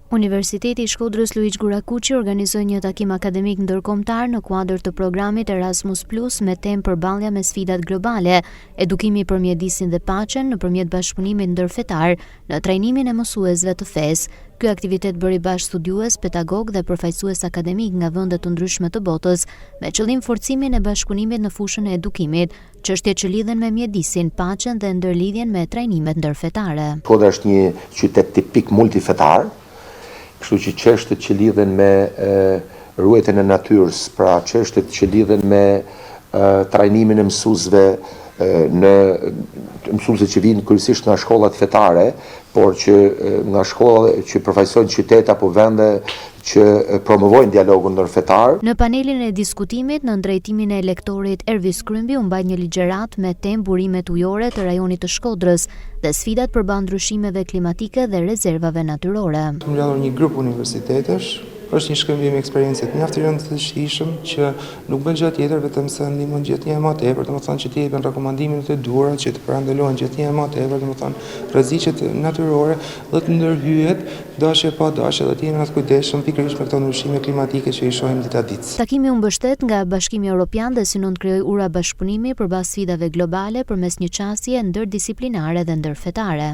Universiteti i Shkodrës Luiq Gurakuqi organizoi një takim akademik ndërkombëtar në kuadër të programit Erasmus+ me temë përballja me sfidat globale, edukimi për mjedisin dhe paqen nëpërmjet bashkëpunimit ndërfetar në trajnimin e mësuesve të fesë. Ky aktivitet bëri bashkë studiues, pedagog dhe përfaqësues akademik nga vende të ndryshme të botës, me qëllim forcimin e bashkëpunimit në fushën e edukimit, çështje që lidhen me mjedisin, paqen dhe ndërlidhjen me trajnimet ndërfetare. Shkodra është një qytet tipik multifetar. Kështu që çështjet që lidhen me ruajtjen e natyrës, pra çështjet që lidhen me trajnimin e mësuesve në mësuesve që vinë kryesisht nga shkollat fetare, por që nga shkollat që përfaqësojnë qytet apo vende që promovojnë dialogun ndërfetar. Në panelin e diskutimit në drejtimin e lektorit Ervis Krymbi u mbaj një ligjëratë me temë burimet ujore të rajonit të Shkodrës dhe sfidat përballë ndryshimeve klimatike dhe rezervave natyrore. Kam mbledhur një grup universitetesh. Është një shkëmbim eksperiencë mjaft i rëndësishëm që nuk bën gjë tjetër vetëm se ndihmon gjithnjë më tepër, domethënë që të jepin rekomandimet të duhura që të parandalohen gjithnjë më tepër, domethënë rreziqet natyrore dhe të ndërhyjet dashje pa dashje dhe të jemi të kujdesshëm pikërisht me këto ndryshime klimatike që i shohim ditaditë. Takimi u mbështet nga Bashkimi Evropian dhe synon të krijojë ura bashkëpunimi përballë sfidave globale përmes një qasje ndërdisiplinare dhe ndërfetare.